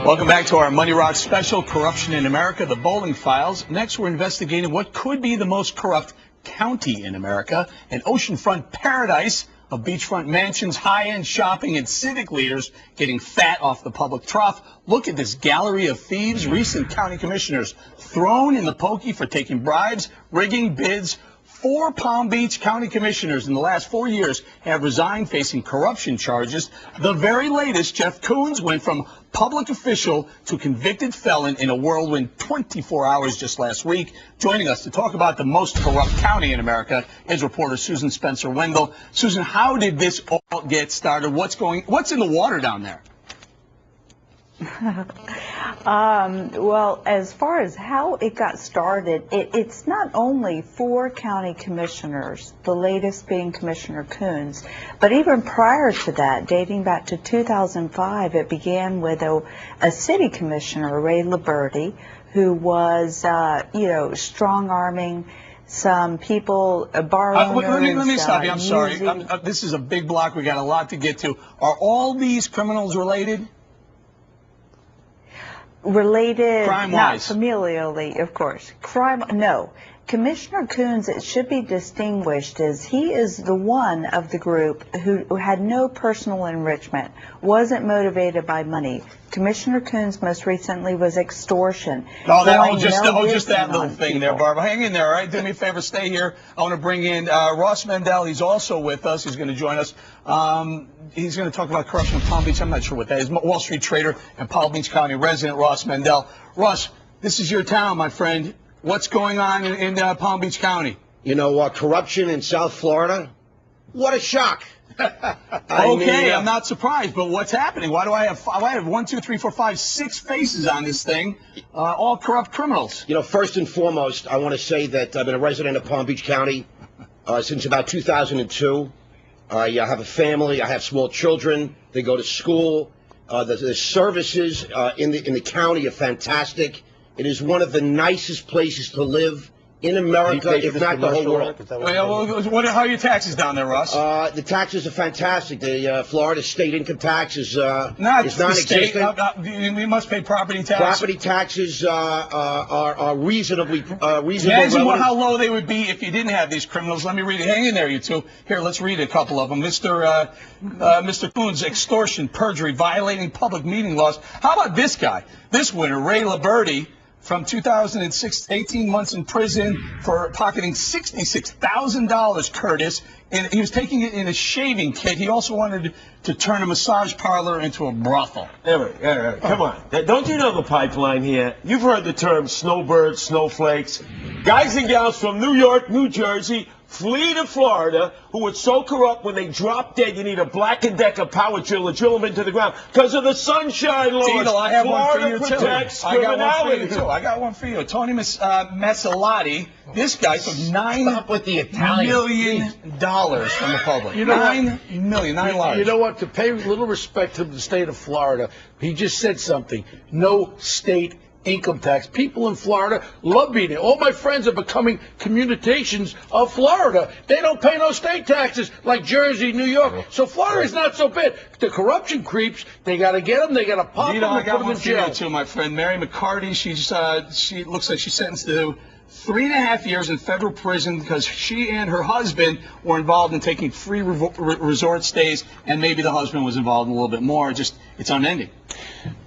Welcome back to our Money Rock special, Corruption in America, the Bolling Files. Next, we're investigating what could be the most corrupt county in America, an oceanfront paradise of beachfront mansions, high-end shopping, and civic leaders getting fat off the public trough. Look at this gallery of thieves, recent county commissioners thrown in the pokey for taking bribes, rigging bids. 4 Palm Beach County commissioners in the last 4 years have resigned facing corruption charges. The very latest, Jeff Koons, went from public official to convicted felon in a whirlwind 24 hours just last week. Joining us to talk about the most corrupt county in America is reporter Susan Spencer-Wendell. Susan, how did this all get started? What's in the water down there? Well, as far as how it got started, it's not only 4 county commissioners, the latest being Commissioner Koons, but even prior to that, dating back to 2005, it began with a city commissioner, Ray Liberty, who was, strong-arming some people, bar owners. Let me stop you. I'm sorry. This is a big block. We got a lot to get to. Are all these criminals related? Related, crime-wise. Not familially, of course. Crime, no. Commissioner Koons, it should be distinguished as he is the one of the group who had no personal enrichment, wasn't motivated by money. Commissioner Koons most recently was extortion. Just that little thing there, Barbara. Hang in there, all right? Do me a favor, stay here. I want to bring in Ross Mandell. He's also with us. He's going to join us. He's going to talk about corruption in Palm Beach. I'm not sure what that is. Wall Street trader and Palm Beach County resident Ross Mandell. Ross, this is your town, my friend. What's going on in Palm Beach County? You know, corruption in South Florida? What a shock. I'm not surprised, but what's happening? Why do I have 1, 2, 3, 4, 5, 6 faces on this thing, all corrupt criminals? You know, first and foremost, I want to say that I've been a resident of Palm Beach County since about 2002. I have a family. I have small children. They go to school. The services in the county are fantastic. It is one of the nicest places to live in America, if not the whole world. How are your taxes down there, Ross? The taxes are fantastic. The Florida state income tax is non-existent. You must pay property tax. Property taxes are reasonably reasonable. Imagine how low they would be if you didn't have these criminals. Let me read it. Hang in there, you two. Here, let's read a couple of them. Mr. Koons, extortion, perjury, violating public meeting laws. How about this guy? This winner, Ray Liberty, from 2006 to 18 months in prison for pocketing $66,000, Curtis, and he was taking it in a shaving kit. He also wanted to turn a massage parlor into a brothel. Eric, come on. Don't you know the pipeline here? You've heard the term snowbirds, snowflakes. Guys and gals from New York, New Jersey, flee to Florida, who were so corrupt when they drop dead, you need a Black & Decker power drill to drill them into the ground because of the sunshine laws. Tito, I have Florida one for you, protects too. I got one for you, criminality. Tony Masalotti, this guy took $9 million from the public. You know $9 million, $9 large. You know what? To pay a little respect to the state of Florida, he just said something. No state income tax. People in Florida love being here. All my friends are becoming communications of Florida. They don't pay no state taxes like Jersey, New York. So Florida is not so bad. The corruption creeps, they got to get them. They got to pop them and put them in jail. Too, my friend Mary McCarty. She looks like she's sentenced to 3.5 years in federal prison because she and her husband were involved in taking free resort stays, and maybe the husband was involved in a little bit more. It's unending.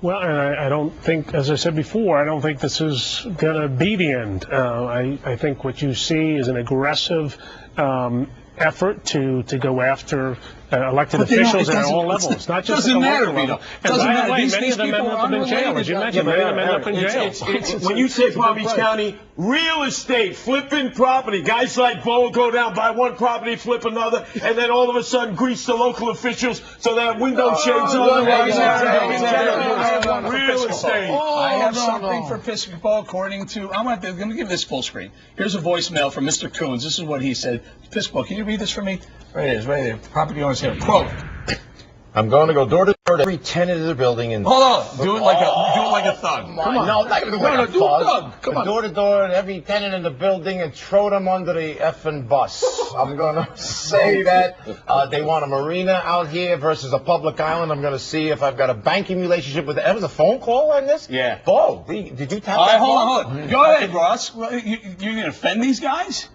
Well, and I don't think, as I said before, I don't think this is going to be the end. I think what you see is an aggressive effort to go after elected officials at all levels, not just at the local level. And by the way, many of them end up in jail. As you mentioned, many of them end up in jail. When you say Palm Beach County, real estate, flipping property. Guys like Bo will go down, buy one property, flip another, and then all of a sudden grease the local officials so they have window shades on. Real estate. I have something for Piscopo according to, I'm going to give this full screen. Here's a voicemail from Mr. Koons. This is what he said. Piscopo, can you read this for me? Right, it is, right there. Property owners here. Quote. I'm going to go door to door every tenant of the building and Hold on. Do it like a thug. come on. No, I'm not gonna do No, it. do it, Doug. Come on. Door to door and every tenant in the building and throw them under the effing bus. I'm gonna say that they want a marina out here versus a public island. I'm gonna see if I've got a banking relationship with. There was a phone call on this. Yeah. Bo, did you tap All right, that hold phone? on. Go ahead, Ross. You gonna offend these guys?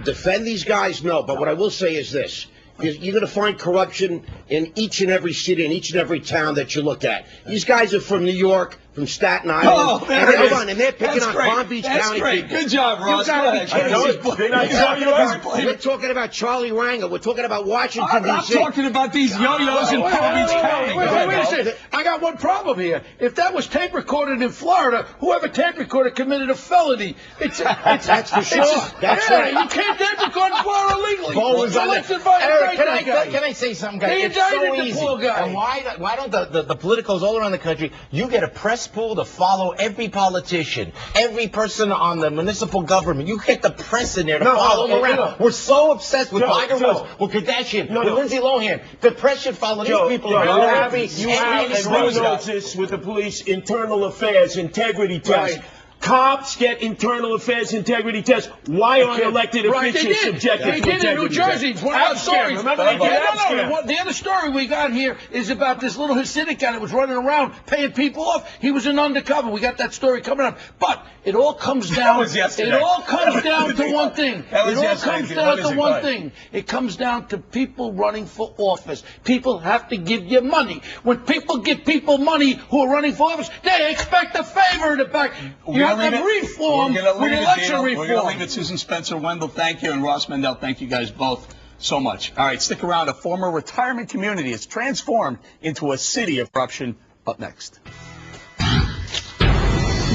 Defend these guys, no. But what I will say is this. You're going to find corruption in each and every city, in each and every town that you look at. These guys are from New York, from Staten Island. Oh, there it is. And they're picking That's on great. Palm Beach That's County great. people. Good job, Ross. You gotta be Didn't I kidding. tell you that? We're talking about Charlie Rangel. We're talking about Washington, I'm D.C. talking about these yo-yos in Palm Beach County. Wait a second. I got one problem here. If that was tape recorded in Florida, whoever tape recorded committed a felony. That's for sure. That's right. You can't tape record in Florida legally. Bo was So on let's it. invite Eric, a guy. can I say something, guys? They It's so indicted the easy. poor guy. And why don't the politicals all around the country, you get a press pool to follow every politician, every person on the municipal government. You get the press in there to follow them around. We're so obsessed with Tiger Woods, with Kardashian, with Lindsay Lohan. The press should follow these people around. You have and you know this with the police internal affairs integrity test. Right. Cops get internal affairs integrity tests. Why aren't elected officials subjected They to did in New integrity Jersey. tests? It's one of our stories. Remember they did No. The other story we got here is about this little Hasidic guy that was running around paying people off. He was in undercover. We got that story coming up. But it all comes down. was yesterday. It all comes down to one thing. That was It all yesterday. comes What down is to it, one Clyde? thing. It comes down to people running for office. People have to give you money. When people give people money who are running for office, they expect a favor in the back. You have to reform with election We're going to leave reform. it. Susan Spencer, Wendell, thank you, and Ross Mandell, thank you guys both so much. All right, stick around. A former retirement community is transformed into a city of corruption. Up next.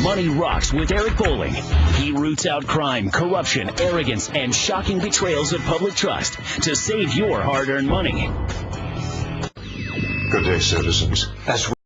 Money Rocks with Eric Bolling. He roots out crime, corruption, arrogance, and shocking betrayals of public trust to save your hard-earned money. Good day, citizens. As